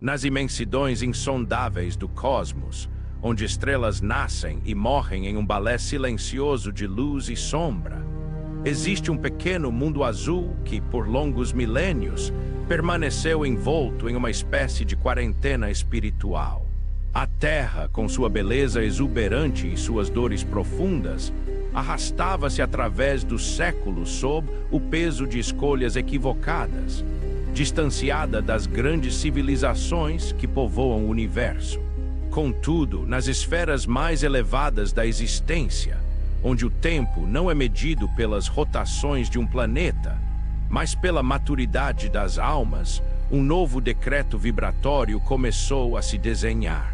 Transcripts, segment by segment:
Nas imensidões insondáveis do cosmos, onde estrelas nascem e morrem em um balé silencioso de luz e sombra, existe um pequeno mundo azul que, por longos milênios, permaneceu envolto em uma espécie de quarentena espiritual. A Terra, com sua beleza exuberante e suas dores profundas, arrastava-se através dos séculos sob o peso de escolhas equivocadas, distanciada das grandes civilizações que povoam o universo. Contudo, nas esferas mais elevadas da existência, onde o tempo não é medido pelas rotações de um planeta, mas pela maturidade das almas, um novo decreto vibratório começou a se desenhar.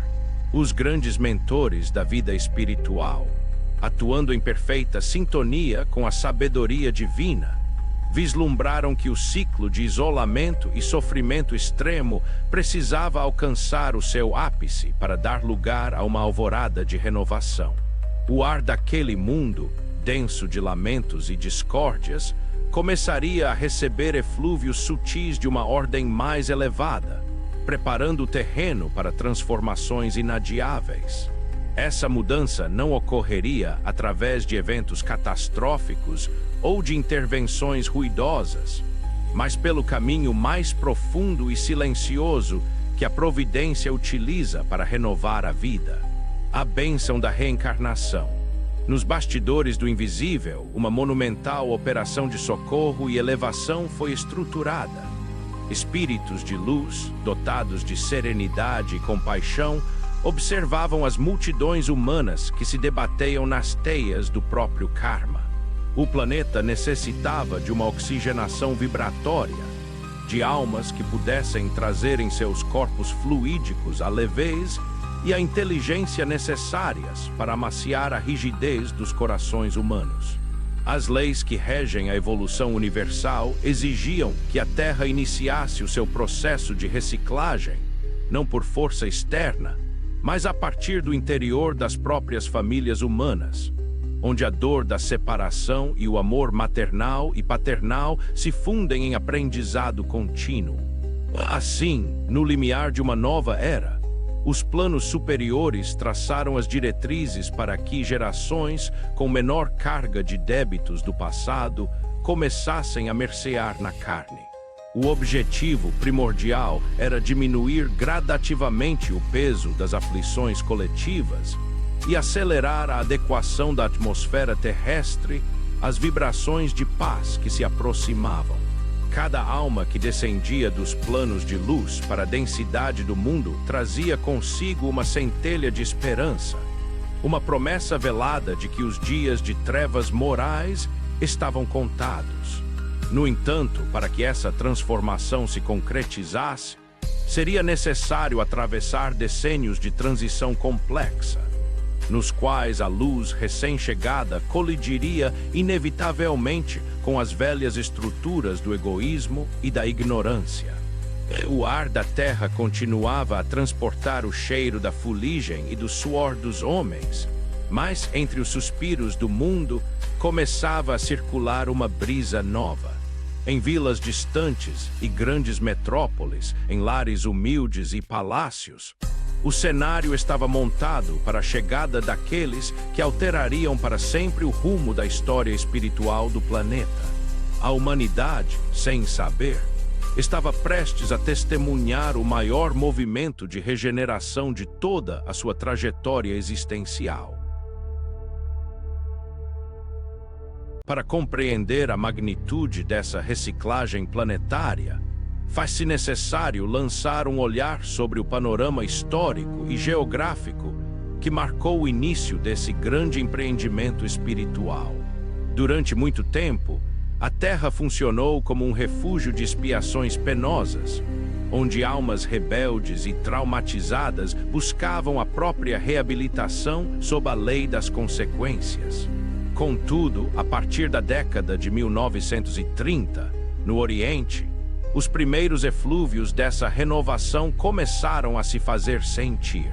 Os grandes mentores da vida espiritual, atuando em perfeita sintonia com a sabedoria divina, vislumbraram que o ciclo de isolamento e sofrimento extremo precisava alcançar o seu ápice para dar lugar a uma alvorada de renovação. O ar daquele mundo, denso de lamentos e discórdias, começaria a receber eflúvios sutis de uma ordem mais elevada, preparando o terreno para transformações inadiáveis. Essa mudança não ocorreria através de eventos catastróficos ou de intervenções ruidosas, mas pelo caminho mais profundo e silencioso que a providência utiliza para renovar a vida: a bênção da reencarnação. Nos bastidores do invisível, uma monumental operação de socorro e elevação foi estruturada. Espíritos de luz, dotados de serenidade e compaixão, observavam as multidões humanas que se debateiam nas teias do próprio karma. O planeta necessitava de uma oxigenação vibratória, de almas que pudessem trazer em seus corpos fluídicos a leveza e a inteligência necessárias para amaciar a rigidez dos corações humanos. As leis que regem a evolução universal exigiam que a Terra iniciasse o seu processo de reciclagem, não por força externa, mas a partir do interior das próprias famílias humanas, onde a dor da separação e o amor maternal e paternal se fundem em aprendizado contínuo. Assim, no limiar de uma nova era, os planos superiores traçaram as diretrizes para que gerações com menor carga de débitos do passado começassem a mercear na carne. O objetivo primordial era diminuir gradativamente o peso das aflições coletivas e acelerar a adequação da atmosfera terrestre às vibrações de paz que se aproximavam. Cada alma que descendia dos planos de luz para a densidade do mundo trazia consigo uma centelha de esperança, uma promessa velada de que os dias de trevas morais estavam contados. No entanto, para que essa transformação se concretizasse, seria necessário atravessar decênios de transição complexa, nos quais a luz recém-chegada colidiria inevitavelmente com as velhas estruturas do egoísmo e da ignorância. O ar da terra continuava a transportar o cheiro da fuligem e do suor dos homens, mas entre os suspiros do mundo começava a circular uma brisa nova. Em vilas distantes e grandes metrópoles, em lares humildes e palácios, o cenário estava montado para a chegada daqueles que alterariam para sempre o rumo da história espiritual do planeta. A humanidade, sem saber, estava prestes a testemunhar o maior movimento de regeneração de toda a sua trajetória existencial. Para compreender a magnitude dessa reciclagem planetária, faz-se necessário lançar um olhar sobre o panorama histórico e geográfico que marcou o início desse grande empreendimento espiritual. Durante muito tempo, a Terra funcionou como um refúgio de expiações penosas, onde almas rebeldes e traumatizadas buscavam a própria reabilitação sob a lei das consequências. Contudo, a partir da década de 1930, no Oriente, os primeiros eflúvios dessa renovação começaram a se fazer sentir.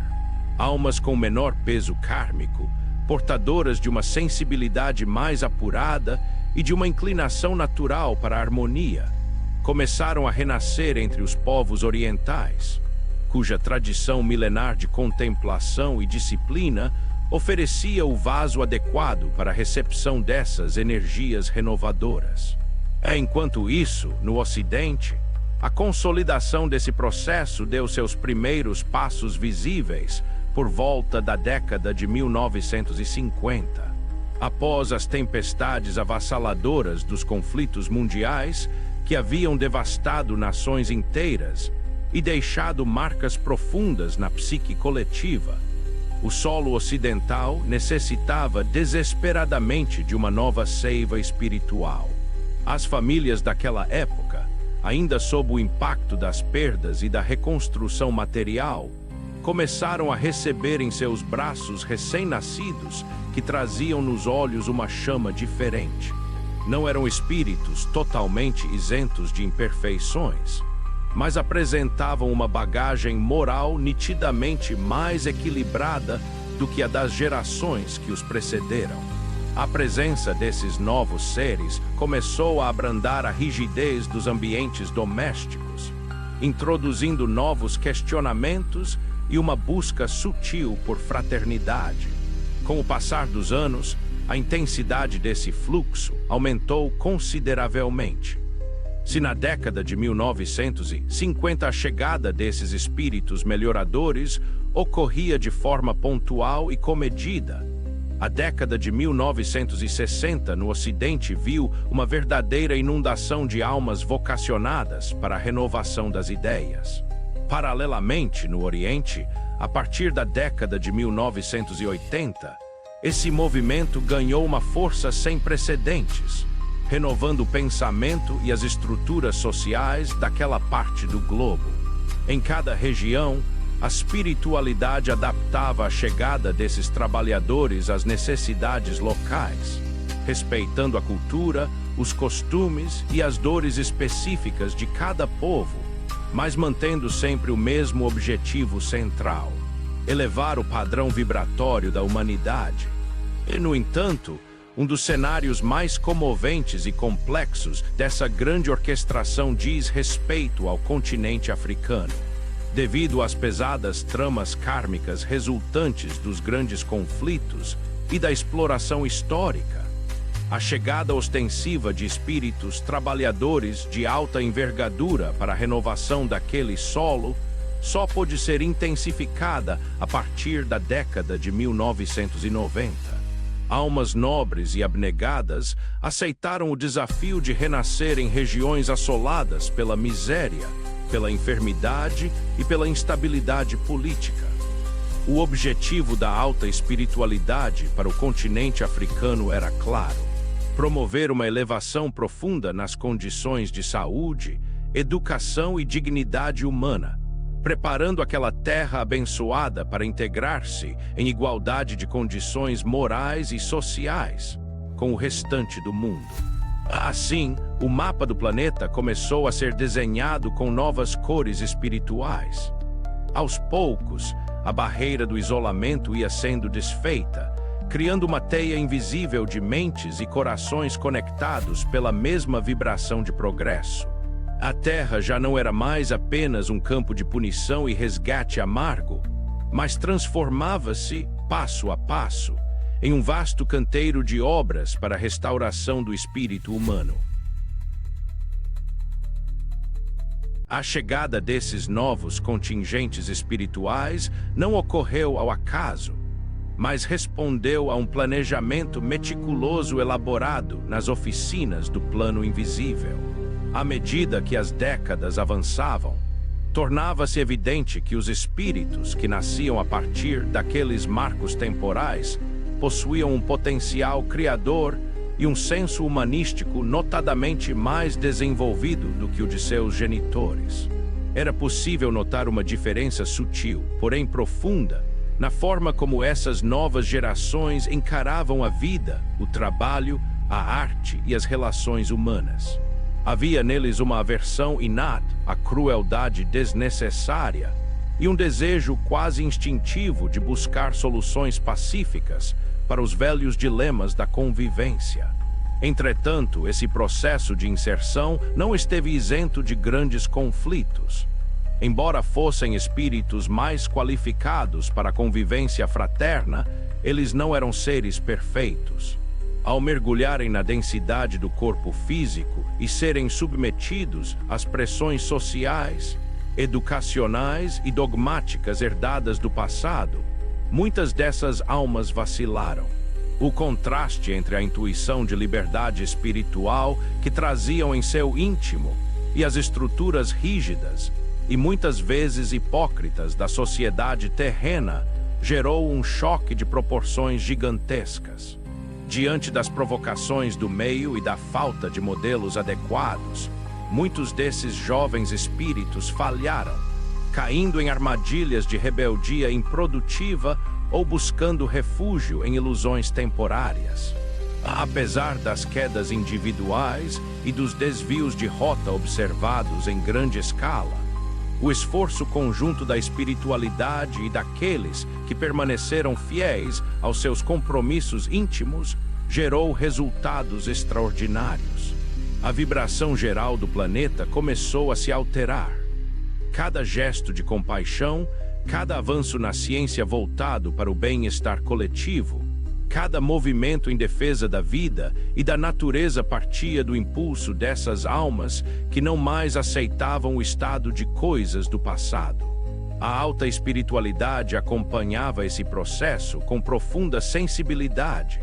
Almas com menor peso kármico, portadoras de uma sensibilidade mais apurada e de uma inclinação natural para a harmonia, começaram a renascer entre os povos orientais. cuja tradição milenar de contemplação e disciplina oferecia o vaso adequado para a recepção dessas energias renovadoras. Enquanto isso, no Ocidente, a consolidação desse processo deu seus primeiros passos visíveis por volta da década de 1950. Após as tempestades avassaladoras dos conflitos mundiais que haviam devastado nações inteiras e deixado marcas profundas na psique coletiva, o solo ocidental necessitava desesperadamente de uma nova seiva espiritual. As famílias daquela época, ainda sob o impacto das perdas e da reconstrução material, começaram a receber em seus braços recém-nascidos que traziam nos olhos uma chama diferente. Não eram espíritos totalmente isentos de imperfeições, mas apresentavam uma bagagem moral nitidamente mais equilibrada do que a das gerações que os precederam. A presença desses novos seres começou a abrandar a rigidez dos ambientes domésticos, introduzindo novos questionamentos e uma busca sutil por fraternidade. Com o passar dos anos, a intensidade desse fluxo aumentou consideravelmente. Se na década de 1950 a chegada desses espíritos melhoradores ocorria de forma pontual e comedida, a década de 1960 no Ocidente viu uma verdadeira inundação de almas vocacionadas para a renovação das ideias. Paralelamente, no Oriente, a partir da década de 1980, esse movimento ganhou uma força sem precedentes, renovando o pensamento e as estruturas sociais daquela parte do globo. Em cada região, a espiritualidade adaptava a chegada desses trabalhadores às necessidades locais, respeitando a cultura, os costumes e as dores específicas de cada povo, mas mantendo sempre o mesmo objetivo central: elevar o padrão vibratório da humanidade. E, no entanto, um dos cenários mais comoventes e complexos dessa grande orquestração diz respeito ao continente africano. Devido às pesadas tramas kármicas resultantes dos grandes conflitos e da exploração histórica, a chegada ostensiva de espíritos trabalhadores de alta envergadura para a renovação daquele solo só pôde ser intensificada a partir da década de 1990. Almas nobres e abnegadas aceitaram o desafio de renascer em regiões assoladas pela miséria, pela enfermidade e pela instabilidade política. O objetivo da alta espiritualidade para o continente africano era claro: promover uma elevação profunda nas condições de saúde, educação e dignidade humana, preparando aquela terra abençoada para integrar-se em igualdade de condições morais e sociais com o restante do mundo. Assim, o mapa do planeta começou a ser desenhado com novas cores espirituais. Aos poucos, a barreira do isolamento ia sendo desfeita, criando uma teia invisível de mentes e corações conectados pela mesma vibração de progresso. A Terra já não era mais apenas um campo de punição e resgate amargo, mas transformava-se, passo a passo, em um vasto canteiro de obras para a restauração do espírito humano. A chegada desses novos contingentes espirituais não ocorreu ao acaso, mas respondeu a um planejamento meticuloso elaborado nas oficinas do plano invisível. À medida que as décadas avançavam, tornava-se evidente que os espíritos que nasciam a partir daqueles marcos temporais possuíam um potencial criador e um senso humanístico notadamente mais desenvolvido do que o de seus genitores. Era possível notar uma diferença sutil, porém profunda, na forma como essas novas gerações encaravam a vida, o trabalho, a arte e as relações humanas. Havia neles uma aversão inata à crueldade desnecessária e um desejo quase instintivo de buscar soluções pacíficas para os velhos dilemas da convivência. Entretanto, esse processo de inserção não esteve isento de grandes conflitos. Embora fossem espíritos mais qualificados para a convivência fraterna, eles não eram seres perfeitos. Ao mergulharem na densidade do corpo físico e serem submetidos às pressões sociais, educacionais e dogmáticas herdadas do passado, muitas dessas almas vacilaram. O contraste entre a intuição de liberdade espiritual que traziam em seu íntimo e as estruturas rígidas e muitas vezes hipócritas da sociedade terrena gerou um choque de proporções gigantescas. Diante das provocações do meio e da falta de modelos adequados, muitos desses jovens espíritos falharam, caindo em armadilhas de rebeldia improdutiva ou buscando refúgio em ilusões temporárias. Apesar das quedas individuais e dos desvios de rota observados em grande escala, o esforço conjunto da espiritualidade e daqueles que permaneceram fiéis aos seus compromissos íntimos gerou resultados extraordinários. A vibração geral do planeta começou a se alterar. Cada gesto de compaixão, cada avanço na ciência voltado para o bem-estar coletivo, cada movimento em defesa da vida e da natureza partia do impulso dessas almas que não mais aceitavam o estado de coisas do passado. A alta espiritualidade acompanhava esse processo com profunda sensibilidade,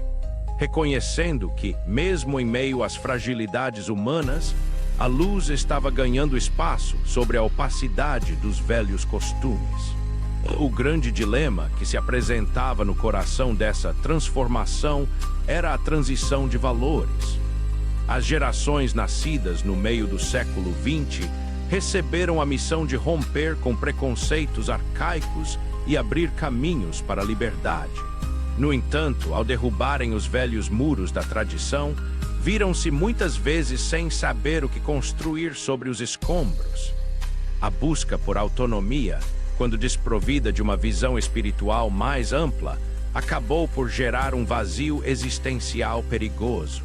reconhecendo que, mesmo em meio às fragilidades humanas, a luz estava ganhando espaço sobre a opacidade dos velhos costumes. O grande dilema que se apresentava no coração dessa transformação era a transição de valores. As gerações nascidas no meio do século XX receberam a missão de romper com preconceitos arcaicos e abrir caminhos para a liberdade. No entanto, ao derrubarem os velhos muros da tradição, viram-se muitas vezes sem saber o que construir sobre os escombros. A busca por autonomia, quando desprovida de uma visão espiritual mais ampla, acabou por gerar um vazio existencial perigoso.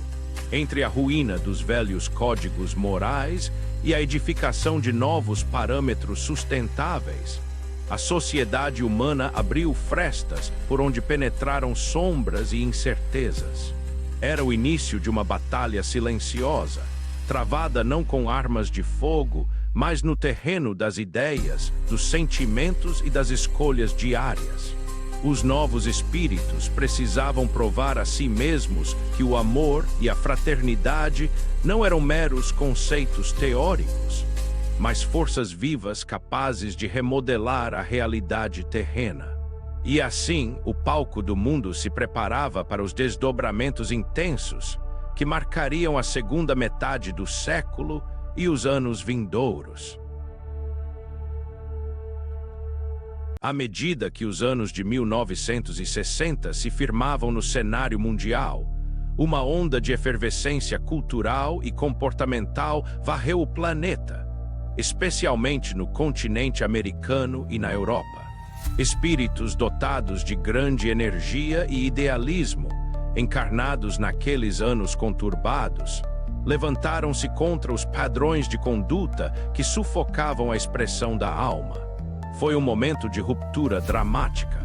Entre a ruína dos velhos códigos morais e a edificação de novos parâmetros sustentáveis, a sociedade humana abriu frestas por onde penetraram sombras e incertezas. Era o início de uma batalha silenciosa, travada não com armas de fogo, mas no terreno das ideias, dos sentimentos e das escolhas diárias. Os novos espíritos precisavam provar a si mesmos que o amor e a fraternidade não eram meros conceitos teóricos, mas forças vivas capazes de remodelar a realidade terrena. E assim, o palco do mundo se preparava para os desdobramentos intensos que marcariam a segunda metade do século e os anos vindouros. À medida que os anos de 1960 se firmavam no cenário mundial, uma onda de efervescência cultural e comportamental varreu o planeta, especialmente no continente americano e na Europa. Espíritos dotados de grande energia e idealismo, encarnados naqueles anos conturbados, levantaram-se contra os padrões de conduta que sufocavam a expressão da alma. Foi um momento de ruptura dramática.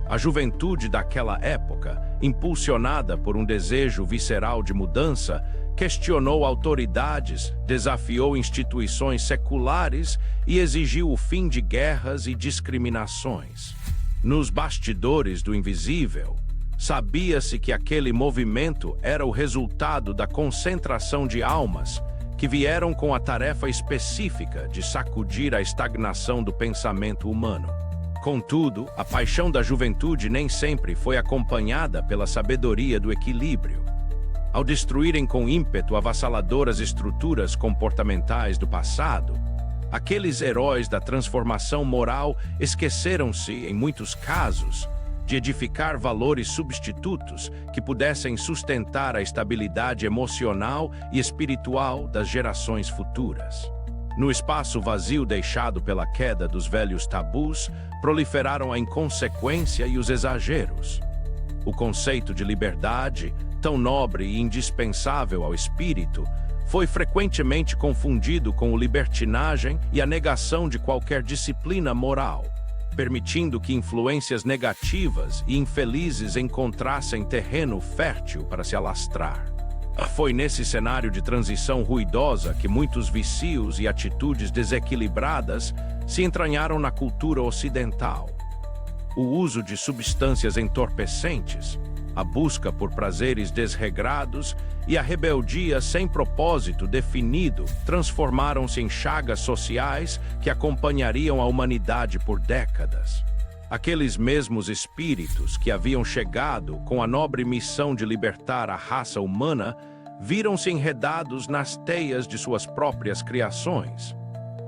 A juventude daquela época, impulsionada por um desejo visceral de mudança, questionou autoridades, desafiou instituições seculares e exigiu o fim de guerras e discriminações. Nos bastidores do invisível, sabia-se que aquele movimento era o resultado da concentração de almas que vieram com a tarefa específica de sacudir a estagnação do pensamento humano. Contudo, a paixão da juventude nem sempre foi acompanhada pela sabedoria do equilíbrio. Ao destruírem com ímpeto avassaladoras estruturas comportamentais do passado, aqueles heróis da transformação moral esqueceram-se, em muitos casos, de edificar valores substitutos que pudessem sustentar a estabilidade emocional e espiritual das gerações futuras. No espaço vazio deixado pela queda dos velhos tabus, proliferaram a inconsequência e os exageros. O conceito de liberdade, tão nobre e indispensável ao espírito, foi frequentemente confundido com a libertinagem e a negação de qualquer disciplina moral, permitindo que influências negativas e infelizes encontrassem terreno fértil para se alastrar. Foi nesse cenário de transição ruidosa que muitos vícios e atitudes desequilibradas se entranharam na cultura ocidental. O uso de substâncias entorpecentes, a busca por prazeres desregrados e a rebeldia sem propósito definido transformaram-se em chagas sociais que acompanhariam a humanidade por décadas. Aqueles mesmos espíritos que haviam chegado com a nobre missão de libertar a raça humana viram-se enredados nas teias de suas próprias criações,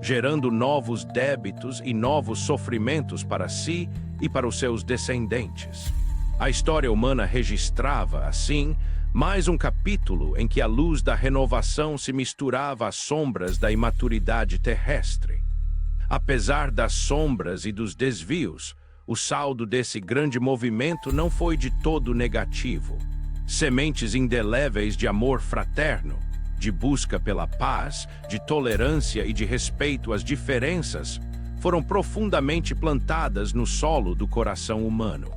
gerando novos débitos e novos sofrimentos para si e para os seus descendentes. A história humana registrava, assim, mais um capítulo em que a luz da renovação se misturava às sombras da imaturidade terrestre. Apesar das sombras e dos desvios, o saldo desse grande movimento não foi de todo negativo. Sementes indeléveis de amor fraterno, de busca pela paz, de tolerância e de respeito às diferenças, foram profundamente plantadas no solo do coração humano.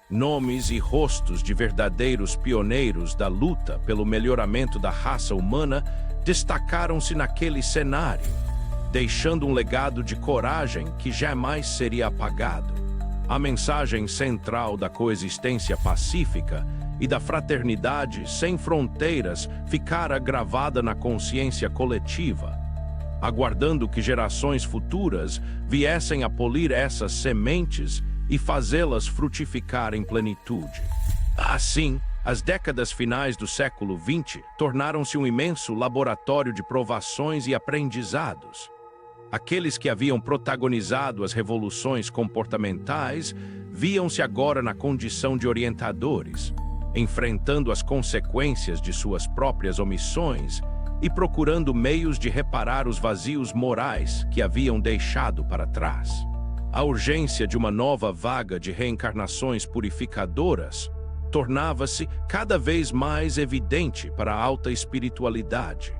Nomes e rostos de verdadeiros pioneiros da luta pelo melhoramento da raça humana destacaram-se naquele cenário, deixando um legado de coragem que jamais seria apagado. A mensagem central da coexistência pacífica e da fraternidade sem fronteiras ficara gravada na consciência coletiva, aguardando que gerações futuras viessem a polir essas sementes e fazê-las frutificar em plenitude. Assim, as décadas finais do século XX tornaram-se um imenso laboratório de provações e aprendizados. Aqueles que haviam protagonizado as revoluções comportamentais viam-se agora na condição de orientadores, enfrentando as consequências de suas próprias omissões e procurando meios de reparar os vazios morais que haviam deixado para trás. A urgência de uma nova vaga de reencarnações purificadoras tornava-se cada vez mais evidente para a alta espiritualidade.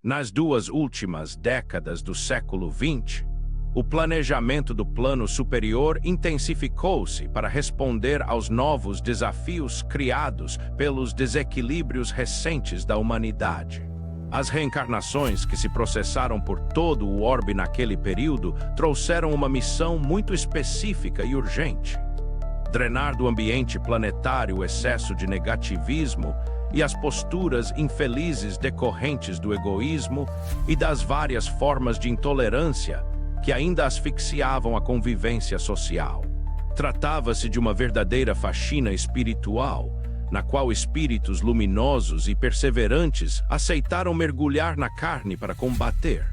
Nas duas últimas décadas do século XX, o planejamento do plano superior intensificou-se para responder aos novos desafios criados pelos desequilíbrios recentes da humanidade. As reencarnações que se processaram por todo o orbe naquele período trouxeram uma missão muito específica e urgente: drenar do ambiente planetário o excesso de negativismo e as posturas infelizes decorrentes do egoísmo e das várias formas de intolerância que ainda asfixiavam a convivência social. Tratava-se de uma verdadeira faxina espiritual, na qual espíritos luminosos e perseverantes aceitaram mergulhar na carne para combater,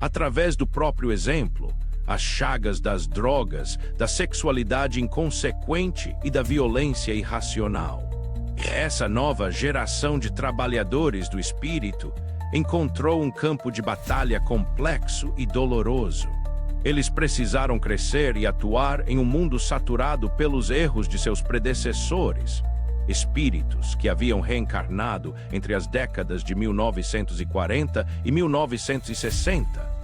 através do próprio exemplo, as chagas das drogas, da sexualidade inconsequente e da violência irracional. Essa nova geração de trabalhadores do espírito encontrou um campo de batalha complexo e doloroso. Eles precisaram crescer e atuar em um mundo saturado pelos erros de seus predecessores, espíritos que haviam reencarnado entre as décadas de 1940 e 1960,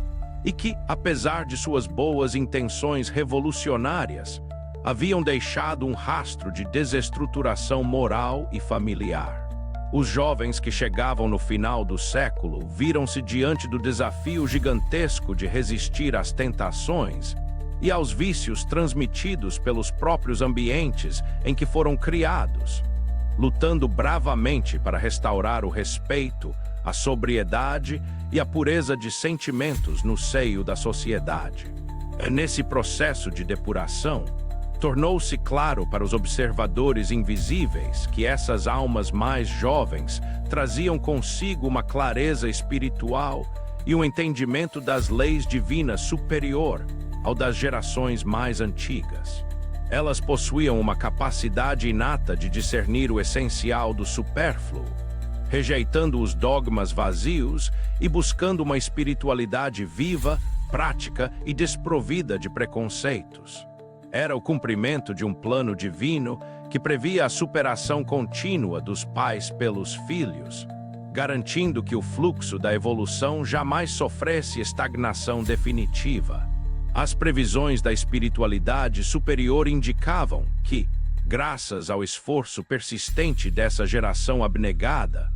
e que, apesar de suas boas intenções revolucionárias, haviam deixado um rastro de desestruturação moral e familiar. Os jovens que chegavam no final do século viram-se diante do desafio gigantesco de resistir às tentações e aos vícios transmitidos pelos próprios ambientes em que foram criados, lutando bravamente para restaurar o respeito, a sobriedade e a pureza de sentimentos no seio da sociedade. Nesse processo de depuração, tornou-se claro para os observadores invisíveis que essas almas mais jovens traziam consigo uma clareza espiritual e um entendimento das leis divinas superior ao das gerações mais antigas. Elas possuíam uma capacidade inata de discernir o essencial do supérfluo, rejeitando os dogmas vazios e buscando uma espiritualidade viva, prática e desprovida de preconceitos. Era o cumprimento de um plano divino que previa a superação contínua dos pais pelos filhos, garantindo que o fluxo da evolução jamais sofresse estagnação definitiva. As previsões da espiritualidade superior indicavam que, graças ao esforço persistente dessa geração abnegada,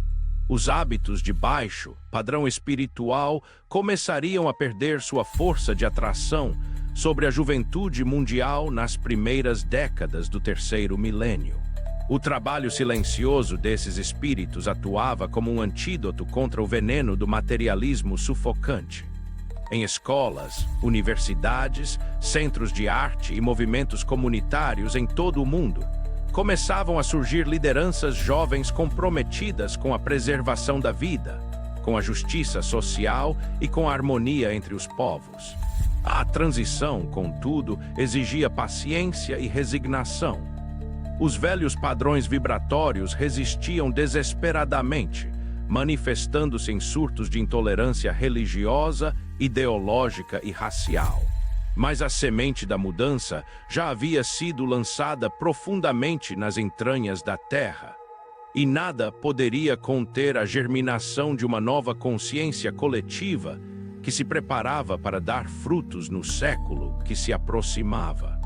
os hábitos de baixo padrão espiritual começariam a perder sua força de atração sobre a juventude mundial nas primeiras décadas do terceiro milênio. O trabalho silencioso desses espíritos atuava como um antídoto contra o veneno do materialismo sufocante. Em escolas, universidades, centros de arte e movimentos comunitários em todo o mundo, começavam a surgir lideranças jovens comprometidas com a preservação da vida, com a justiça social e com a harmonia entre os povos. A transição, contudo, exigia paciência e resignação. Os velhos padrões vibratórios resistiam desesperadamente, manifestando-se em surtos de intolerância religiosa, ideológica e racial. Mas a semente da mudança já havia sido lançada profundamente nas entranhas da Terra, e nada poderia conter a germinação de uma nova consciência coletiva que se preparava para dar frutos no século que se aproximava.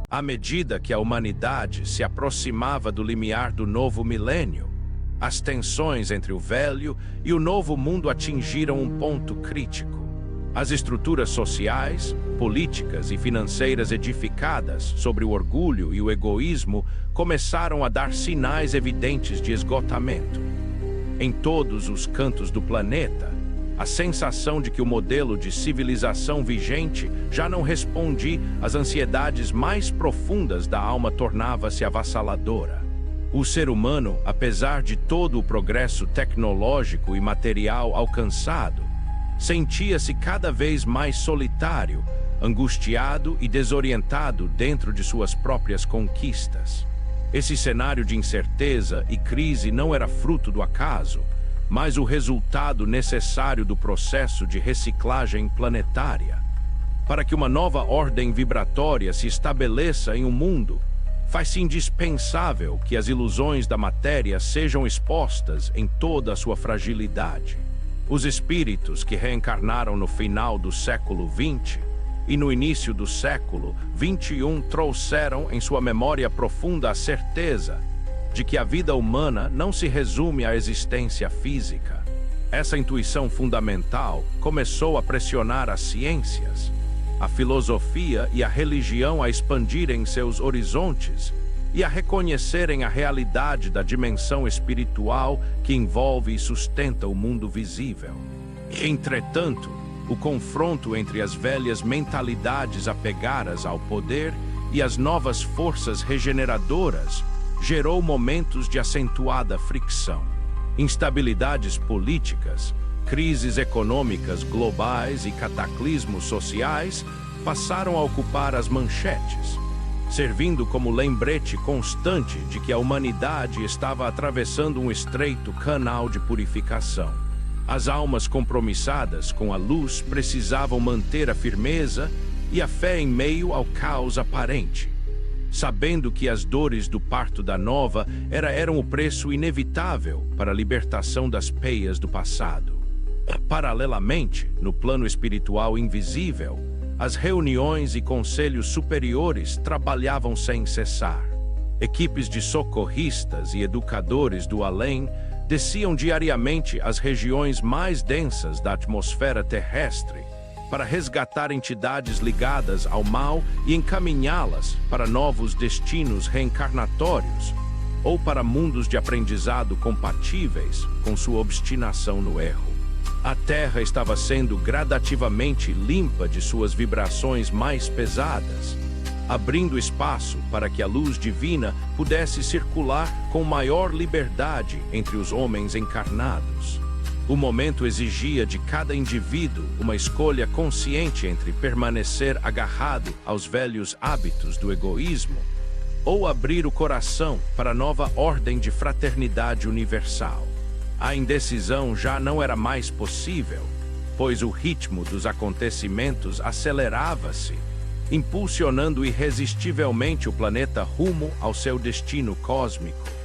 À medida que a humanidade se aproximava do limiar do novo milênio, as tensões entre o velho e o novo mundo atingiram um ponto crítico. As estruturas sociais, políticas e financeiras edificadas sobre o orgulho e o egoísmo começaram a dar sinais evidentes de esgotamento. Em todos os cantos do planeta, a sensação de que o modelo de civilização vigente já não respondia às ansiedades mais profundas da alma tornava-se avassaladora. O ser humano, apesar de todo o progresso tecnológico e material alcançado, sentia-se cada vez mais solitário, angustiado e desorientado dentro de suas próprias conquistas. Esse cenário de incerteza e crise não era fruto do acaso, mas o resultado necessário do processo de reciclagem planetária. Para que uma nova ordem vibratória se estabeleça em um mundo, faz-se indispensável que as ilusões da matéria sejam expostas em toda a sua fragilidade. Os espíritos que reencarnaram no final do século XX e no início do século XXI trouxeram em sua memória profunda a certeza de que a vida humana não se resume à existência física. Essa intuição fundamental começou a pressionar as ciências, a filosofia e a religião a expandirem seus horizontes e a reconhecerem a realidade da dimensão espiritual que envolve e sustenta o mundo visível. Entretanto, o confronto entre as velhas mentalidades apegadas ao poder e as novas forças regeneradoras gerou momentos de acentuada fricção. Instabilidades políticas, crises econômicas globais e cataclismos sociais passaram a ocupar as manchetes, servindo como lembrete constante de que a humanidade estava atravessando um estreito canal de purificação. As almas compromissadas com a luz precisavam manter a firmeza e a fé em meio ao caos aparente, sabendo que as dores do parto da nova eram o preço inevitável para a libertação das peias do passado. Paralelamente, no plano espiritual invisível, as reuniões e conselhos superiores trabalhavam sem cessar. Equipes de socorristas e educadores do além desciam diariamente às regiões mais densas da atmosfera terrestre para resgatar entidades ligadas ao mal e encaminhá-las para novos destinos reencarnatórios ou para mundos de aprendizado compatíveis com sua obstinação no erro. A Terra estava sendo gradativamente limpa de suas vibrações mais pesadas, abrindo espaço para que a luz divina pudesse circular com maior liberdade entre os homens encarnados. O momento exigia de cada indivíduo uma escolha consciente entre permanecer agarrado aos velhos hábitos do egoísmo ou abrir o coração para a nova ordem de fraternidade universal. A indecisão já não era mais possível, pois o ritmo dos acontecimentos acelerava-se impulsionando irresistivelmente o planeta rumo ao seu destino cósmico.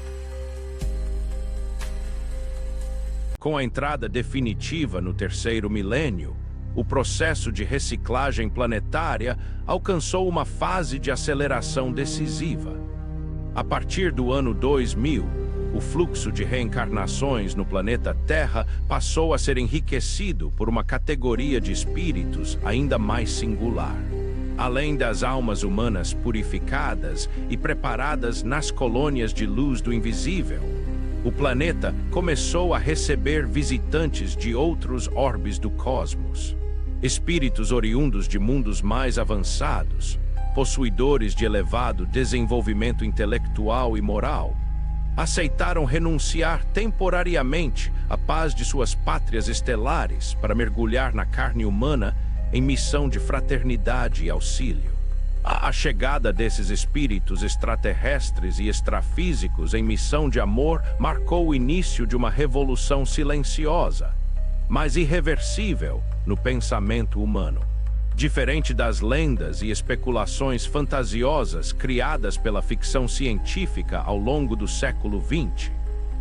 Com a entrada definitiva no terceiro milênio, o processo de reciclagem planetária alcançou uma fase de aceleração decisiva. A partir do ano 2000, o fluxo de reencarnações no planeta Terra passou a ser enriquecido por uma categoria de espíritos ainda mais singular. Além das almas humanas purificadas e preparadas nas colônias de luz do invisível, o planeta começou a receber visitantes de outros orbes do cosmos. Espíritos oriundos de mundos mais avançados, possuidores de elevado desenvolvimento intelectual e moral, aceitaram renunciar temporariamente à paz de suas pátrias estelares para mergulhar na carne humana em missão de fraternidade e auxílio. A chegada desses espíritos extraterrestres e extrafísicos em missão de amor marcou o início de uma revolução silenciosa, mas irreversível no pensamento humano. Diferente das lendas e especulações fantasiosas criadas pela ficção científica ao longo do século XX,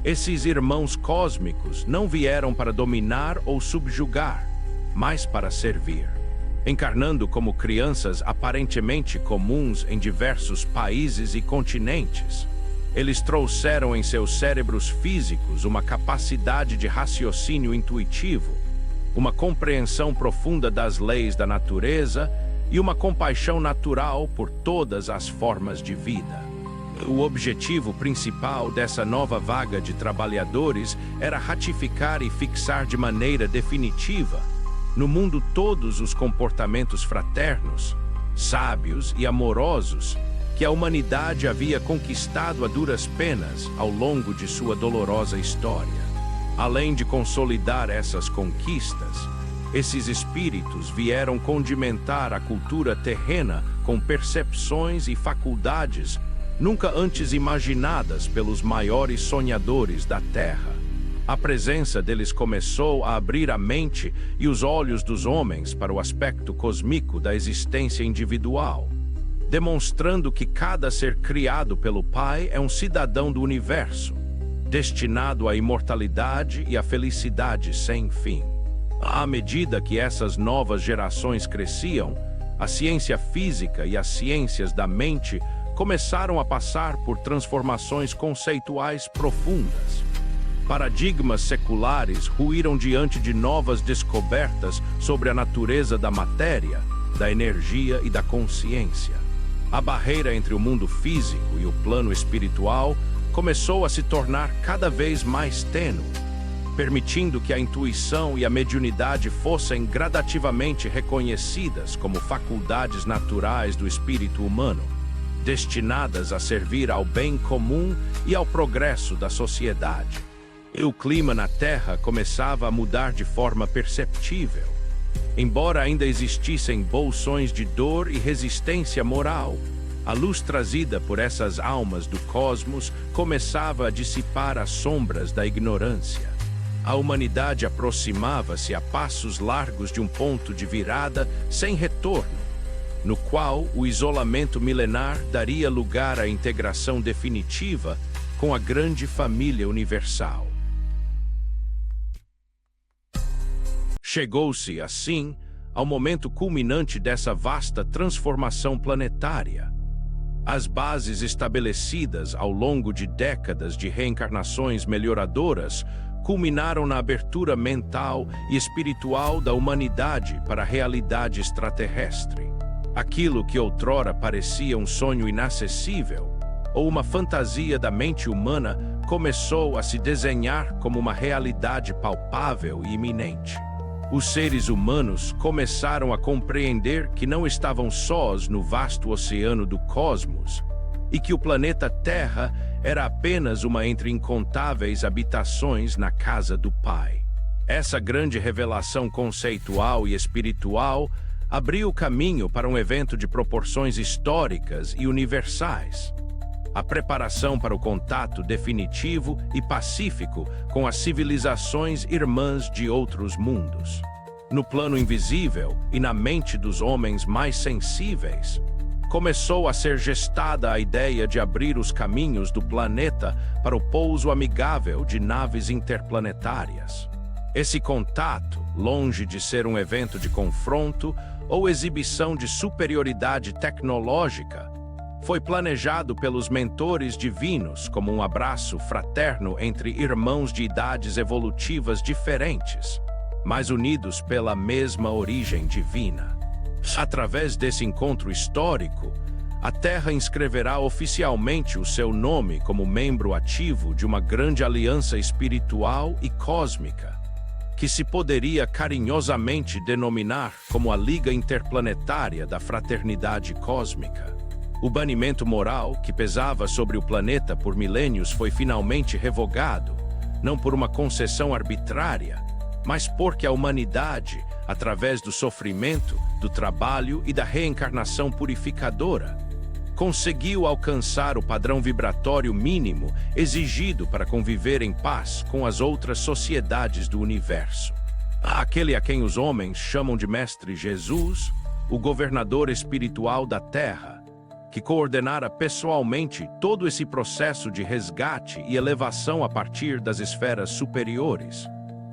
esses irmãos cósmicos não vieram para dominar ou subjugar, mas para servir. Encarnando como crianças aparentemente comuns em diversos países e continentes, eles trouxeram em seus cérebros físicos uma capacidade de raciocínio intuitivo, uma compreensão profunda das leis da natureza e uma compaixão natural por todas as formas de vida. O objetivo principal dessa nova vaga de trabalhadores era ratificar e fixar de maneira definitiva no mundo todos os comportamentos fraternos, sábios e amorosos que a humanidade havia conquistado a duras penas ao longo de sua dolorosa história. Além de consolidar essas conquistas, esses espíritos vieram condimentar a cultura terrena com percepções e faculdades nunca antes imaginadas pelos maiores sonhadores da Terra. A presença deles começou a abrir a mente e os olhos dos homens para o aspecto cósmico da existência individual, demonstrando que cada ser criado pelo Pai é um cidadão do universo, destinado à imortalidade e à felicidade sem fim. À medida que essas novas gerações cresciam, a ciência física e as ciências da mente começaram a passar por transformações conceituais profundas. Paradigmas seculares ruíram diante de novas descobertas sobre a natureza da matéria, da energia e da consciência. A barreira entre o mundo físico e o plano espiritual começou a se tornar cada vez mais tênue, permitindo que a intuição e a mediunidade fossem gradativamente reconhecidas como faculdades naturais do espírito humano, destinadas a servir ao bem comum e ao progresso da sociedade. E o clima na Terra começava a mudar de forma perceptível. Embora ainda existissem bolsões de dor e resistência moral, a luz trazida por essas almas do cosmos começava a dissipar as sombras da ignorância. A humanidade aproximava-se a passos largos de um ponto de virada sem retorno, no qual o isolamento milenar daria lugar à integração definitiva com a grande família universal. Chegou-se, assim, ao momento culminante dessa vasta transformação planetária. As bases estabelecidas ao longo de décadas de reencarnações melhoradoras culminaram na abertura mental e espiritual da humanidade para a realidade extraterrestre. Aquilo que outrora parecia um sonho inacessível ou uma fantasia da mente humana começou a se desenhar como uma realidade palpável e iminente. Os seres humanos começaram a compreender que não estavam sós no vasto oceano do cosmos e que o planeta Terra era apenas uma entre incontáveis habitações na casa do Pai. Essa grande revelação conceitual e espiritual abriu o caminho para um evento de proporções históricas e universais. A preparação para o contato definitivo e pacífico com as civilizações irmãs de outros mundos. No plano invisível e na mente dos homens mais sensíveis, começou a ser gestada a ideia de abrir os caminhos do planeta para o pouso amigável de naves interplanetárias. Esse contato, longe de ser um evento de confronto ou exibição de superioridade tecnológica, foi planejado pelos mentores divinos como um abraço fraterno entre irmãos de idades evolutivas diferentes, mas unidos pela mesma origem divina. Através desse encontro histórico, a Terra inscreverá oficialmente o seu nome como membro ativo de uma grande aliança espiritual e cósmica, que se poderia carinhosamente denominar como a Liga Interplanetária da Fraternidade Cósmica. O banimento moral que pesava sobre o planeta por milênios foi finalmente revogado, não por uma concessão arbitrária, mas porque a humanidade, através do sofrimento, do trabalho e da reencarnação purificadora, conseguiu alcançar o padrão vibratório mínimo exigido para conviver em paz com as outras sociedades do universo. Aquele a quem os homens chamam de Mestre Jesus, o governador espiritual da Terra, que coordenara pessoalmente todo esse processo de resgate e elevação a partir das esferas superiores,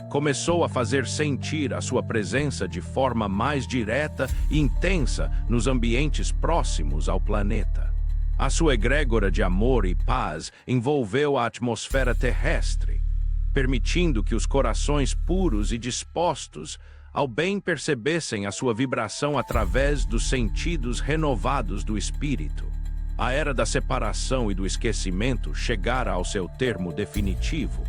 começou a fazer sentir a sua presença de forma mais direta e intensa nos ambientes próximos ao planeta. A sua egrégora de amor e paz envolveu a atmosfera terrestre, permitindo que os corações puros e dispostos ao bem percebessem a sua vibração através dos sentidos renovados do espírito. A era da separação e do esquecimento chegara ao seu termo definitivo.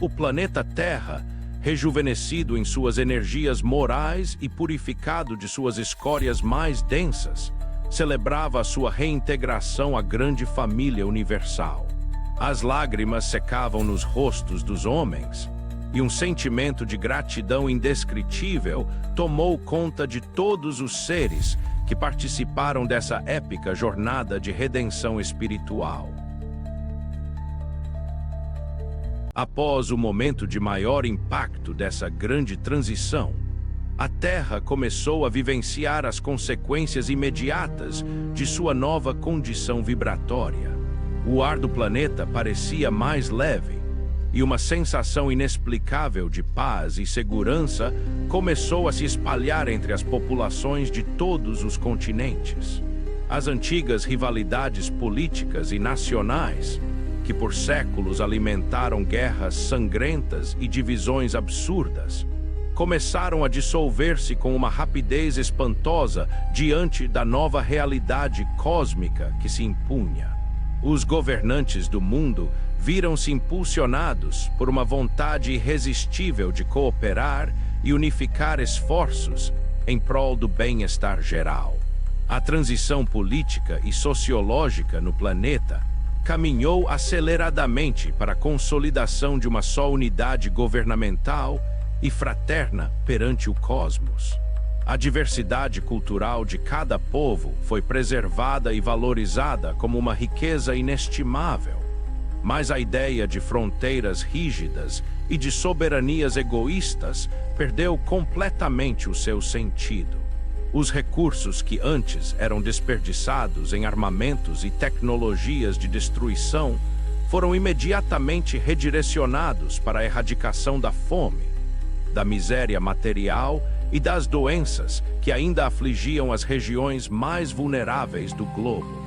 O planeta Terra, rejuvenescido em suas energias morais e purificado de suas escórias mais densas, celebrava a sua reintegração à grande família universal. As lágrimas secavam nos rostos dos homens, e um sentimento de gratidão indescritível tomou conta de todos os seres que participaram dessa épica jornada de redenção espiritual. Após o momento de maior impacto dessa grande transição, a Terra começou a vivenciar as consequências imediatas de sua nova condição vibratória. O ar do planeta parecia mais leve, e uma sensação inexplicável de paz e segurança começou a se espalhar entre as populações de todos os continentes. As antigas rivalidades políticas e nacionais, que por séculos alimentaram guerras sangrentas e divisões absurdas, começaram a dissolver-se com uma rapidez espantosa diante da nova realidade cósmica que se impunha. Os governantes do mundo viram-se impulsionados por uma vontade irresistível de cooperar e unificar esforços em prol do bem-estar geral. A transição política e sociológica no planeta caminhou aceleradamente para a consolidação de uma só unidade governamental e fraterna perante o cosmos. A diversidade cultural de cada povo foi preservada e valorizada como uma riqueza inestimável, mas a ideia de fronteiras rígidas e de soberanias egoístas perdeu completamente o seu sentido. Os recursos que antes eram desperdiçados em armamentos e tecnologias de destruição foram imediatamente redirecionados para a erradicação da fome, da miséria material e das doenças que ainda afligiam as regiões mais vulneráveis do globo.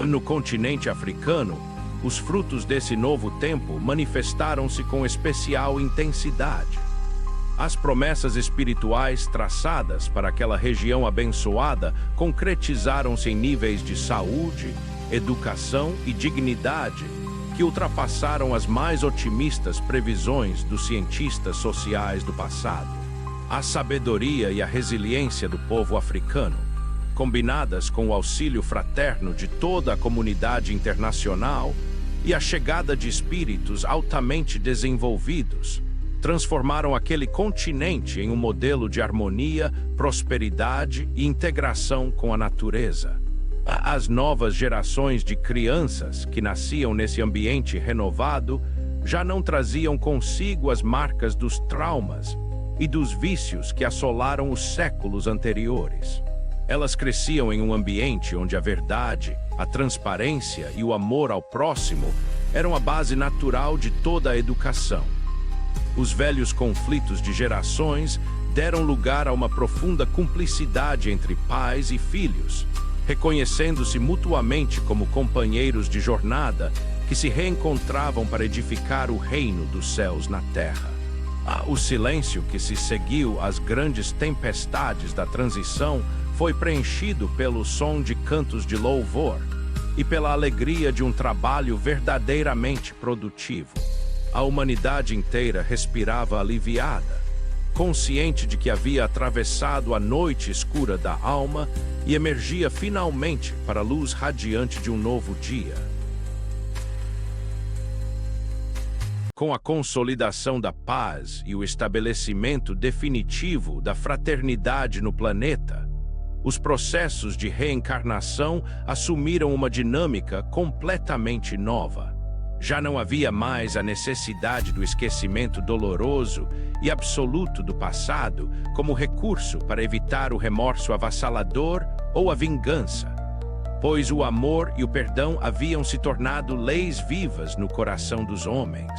No continente africano, os frutos desse novo tempo manifestaram-se com especial intensidade. As promessas espirituais traçadas para aquela região abençoada concretizaram-se em níveis de saúde, educação e dignidade que ultrapassaram as mais otimistas previsões dos cientistas sociais do passado. A sabedoria e a resiliência do povo africano, combinadas com o auxílio fraterno de toda a comunidade internacional e a chegada de espíritos altamente desenvolvidos, transformaram aquele continente em um modelo de harmonia, prosperidade e integração com a natureza. As novas gerações de crianças que nasciam nesse ambiente renovado já não traziam consigo as marcas dos traumas e dos vícios que assolaram os séculos anteriores. Elas cresciam em um ambiente onde a verdade, a transparência e o amor ao próximo eram a base natural de toda a educação. Os velhos conflitos de gerações deram lugar a uma profunda cumplicidade entre pais e filhos, reconhecendo-se mutuamente como companheiros de jornada que se reencontravam para edificar o reino dos céus na terra. O silêncio que se seguiu às grandes tempestades da transição foi preenchido pelo som de cantos de louvor e pela alegria de um trabalho verdadeiramente produtivo. A humanidade inteira respirava aliviada, consciente de que havia atravessado a noite escura da alma e emergia finalmente para a luz radiante de um novo dia. Com a consolidação da paz e o estabelecimento definitivo da fraternidade no planeta, os processos de reencarnação assumiram uma dinâmica completamente nova. Já não havia mais a necessidade do esquecimento doloroso e absoluto do passado como recurso para evitar o remorso avassalador ou a vingança, pois o amor e o perdão haviam se tornado leis vivas no coração dos homens.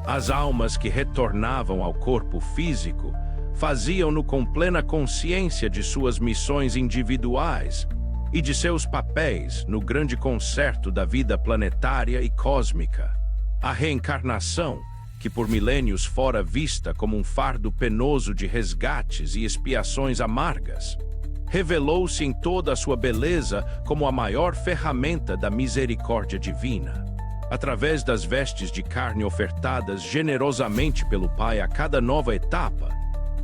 As almas que retornavam ao corpo físico faziam-no com plena consciência de suas missões individuais e de seus papéis no grande concerto da vida planetária e cósmica. A reencarnação, que por milênios fora vista como um fardo penoso de resgates e expiações amargas, revelou-se em toda a sua beleza como a maior ferramenta da misericórdia divina. Através das vestes de carne ofertadas generosamente pelo Pai a cada nova etapa,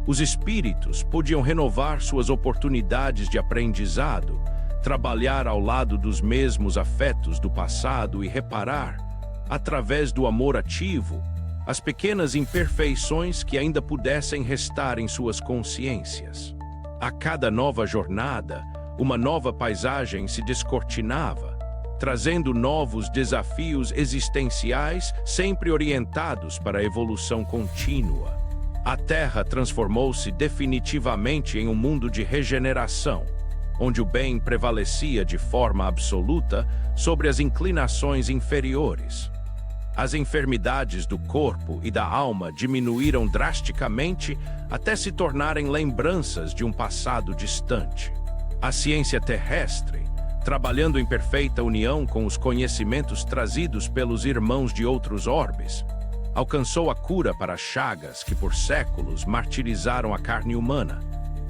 os espíritos podiam renovar suas oportunidades de aprendizado, trabalhar ao lado dos mesmos afetos do passado e reparar, através do amor ativo, as pequenas imperfeições que ainda pudessem restar em suas consciências. A cada nova jornada, uma nova paisagem se descortinava, trazendo novos desafios existenciais sempre orientados para a evolução contínua. A Terra transformou-se definitivamente em um mundo de regeneração, onde o bem prevalecia de forma absoluta sobre as inclinações inferiores. As enfermidades do corpo e da alma diminuíram drasticamente até se tornarem lembranças de um passado distante. A ciência terrestre, trabalhando em perfeita união com os conhecimentos trazidos pelos irmãos de outros orbes, alcançou a cura para chagas que por séculos martirizaram a carne humana,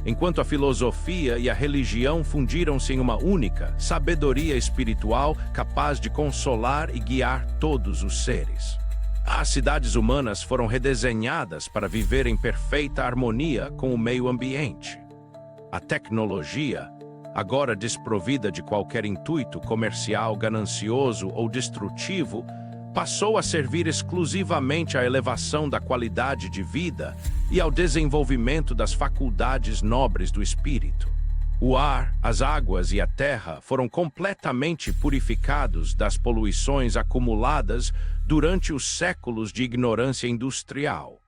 enquanto a filosofia e a religião fundiram-se em uma única sabedoria espiritual capaz de consolar e guiar todos os seres. As cidades humanas foram redesenhadas para viver em perfeita harmonia com o meio ambiente. A tecnologia, agora desprovida de qualquer intuito comercial ganancioso ou destrutivo, passou a servir exclusivamente à elevação da qualidade de vida e ao desenvolvimento das faculdades nobres do espírito. O ar, as águas e a terra foram completamente purificados das poluições acumuladas durante os séculos de ignorância industrial,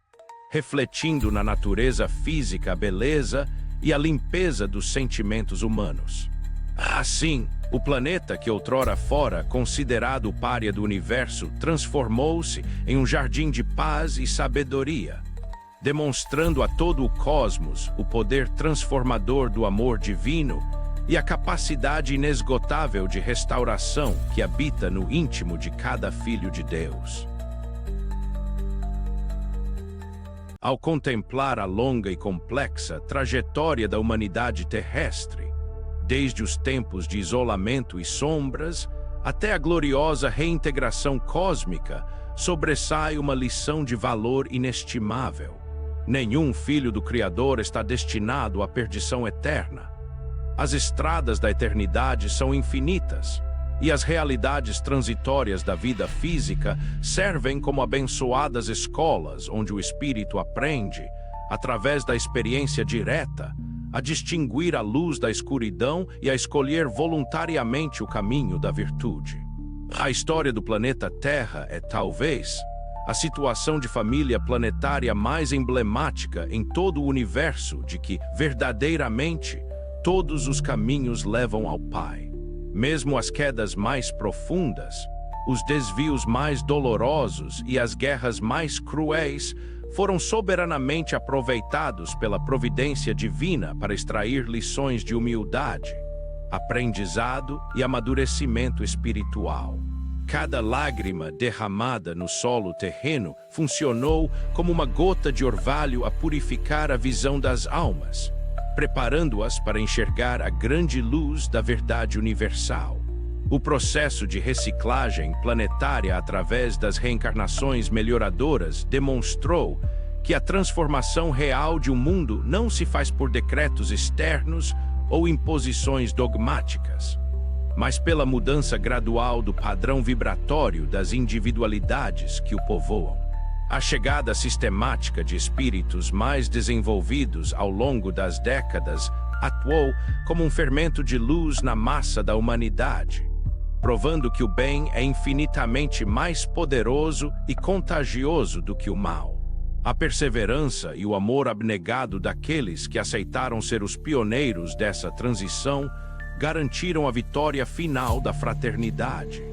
refletindo na natureza física a beleza e a limpeza dos sentimentos humanos. Assim, o planeta que outrora fora considerado o pária do universo transformou-se em um jardim de paz e sabedoria, demonstrando a todo o cosmos o poder transformador do amor divino e a capacidade inesgotável de restauração que habita no íntimo de cada filho de Deus. Ao contemplar a longa e complexa trajetória da humanidade terrestre, desde os tempos de isolamento e sombras até a gloriosa reintegração cósmica, sobressai uma lição de valor inestimável. Nenhum filho do Criador está destinado à perdição eterna. As estradas da eternidade são infinitas, e as realidades transitórias da vida física servem como abençoadas escolas onde o espírito aprende, através da experiência direta, a distinguir a luz da escuridão e a escolher voluntariamente o caminho da virtude. A história do planeta Terra é, talvez, a situação de família planetária mais emblemática em todo o universo de que, verdadeiramente, todos os caminhos levam ao Pai. Mesmo as quedas mais profundas, os desvios mais dolorosos e as guerras mais cruéis foram soberanamente aproveitados pela providência divina para extrair lições de humildade, aprendizado e amadurecimento espiritual. Cada lágrima derramada no solo terreno funcionou como uma gota de orvalho a purificar a visão das almas, preparando-as para enxergar a grande luz da verdade universal. O processo de reciclagem planetária através das reencarnações melhoradoras demonstrou que a transformação real de um mundo não se faz por decretos externos ou imposições dogmáticas, mas pela mudança gradual do padrão vibratório das individualidades que o povoam. A chegada sistemática de espíritos mais desenvolvidos ao longo das décadas atuou como um fermento de luz na massa da humanidade, provando que o bem é infinitamente mais poderoso e contagioso do que o mal. A perseverança e o amor abnegado daqueles que aceitaram ser os pioneiros dessa transição garantiram a vitória final da fraternidade.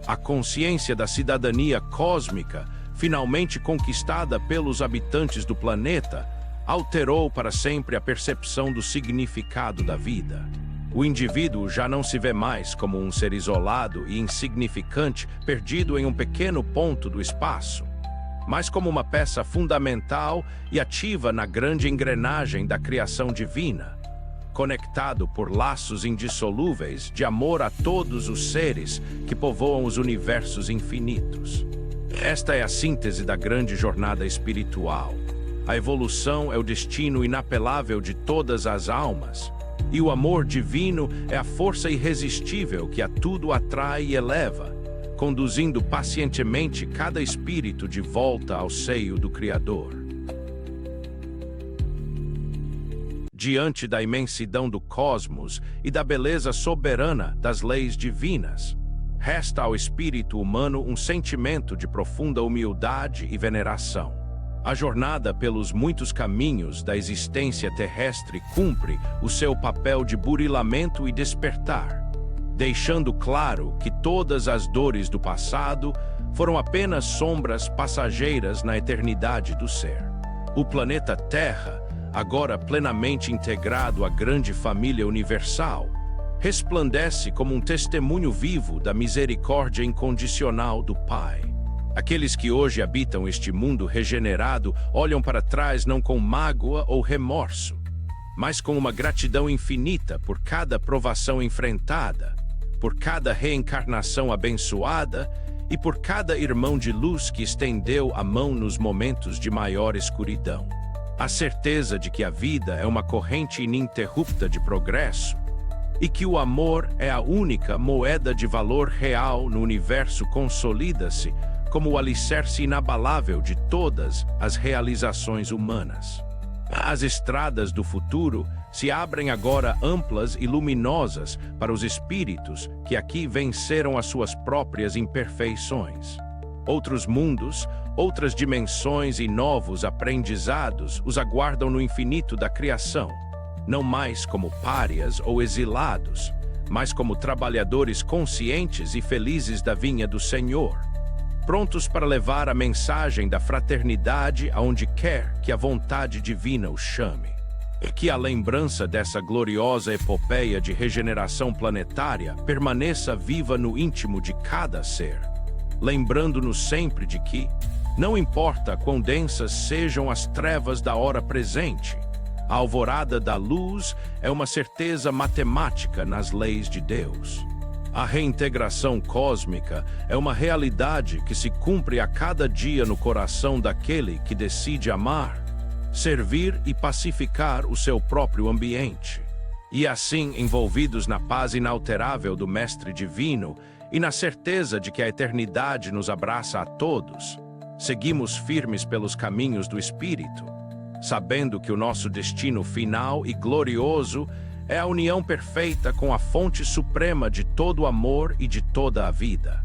A consciência da cidadania cósmica, finalmente conquistada pelos habitantes do planeta, alterou para sempre a percepção do significado da vida. O indivíduo já não se vê mais como um ser isolado e insignificante perdido em um pequeno ponto do espaço, mas como uma peça fundamental e ativa na grande engrenagem da criação divina, conectado por laços indissolúveis de amor a todos os seres que povoam os universos infinitos. Esta é a síntese da grande jornada espiritual. A evolução é o destino inapelável de todas as almas, e o amor divino é a força irresistível que a tudo atrai e eleva, conduzindo pacientemente cada espírito de volta ao seio do Criador. Diante da imensidão do cosmos e da beleza soberana das leis divinas, resta ao espírito humano um sentimento de profunda humildade e veneração. A jornada pelos muitos caminhos da existência terrestre cumpre o seu papel de burilamento e despertar, deixando claro que todas as dores do passado foram apenas sombras passageiras na eternidade do ser. O planeta Terra, agora plenamente integrado à grande família universal, resplandece como um testemunho vivo da misericórdia incondicional do Pai. Aqueles que hoje habitam este mundo regenerado olham para trás não com mágoa ou remorso, mas com uma gratidão infinita por cada provação enfrentada, por cada reencarnação abençoada e por cada irmão de luz que estendeu a mão nos momentos de maior escuridão. A certeza de que a vida é uma corrente ininterrupta de progresso e que o amor é a única moeda de valor real no universo consolida-se como o alicerce inabalável de todas as realizações humanas. As estradas do futuro se abrem agora amplas e luminosas para os espíritos que aqui venceram as suas próprias imperfeições. Outros mundos, outras dimensões e novos aprendizados os aguardam no infinito da criação, não mais como párias ou exilados, mas como trabalhadores conscientes e felizes da vinha do Senhor, prontos para levar a mensagem da fraternidade aonde quer que a vontade divina os chame. Que a lembrança dessa gloriosa epopeia de regeneração planetária permaneça viva no íntimo de cada ser, lembrando-nos sempre de que, não importa quão densas sejam as trevas da hora presente, a alvorada da luz é uma certeza matemática nas leis de Deus. A reintegração cósmica é uma realidade que se cumpre a cada dia no coração daquele que decide amar, servir e pacificar o seu próprio ambiente. E assim, envolvidos na paz inalterável do Mestre Divino e na certeza de que a eternidade nos abraça a todos, seguimos firmes pelos caminhos do Espírito, sabendo que o nosso destino final e glorioso é a união perfeita com a fonte suprema de todo o amor e de toda a vida.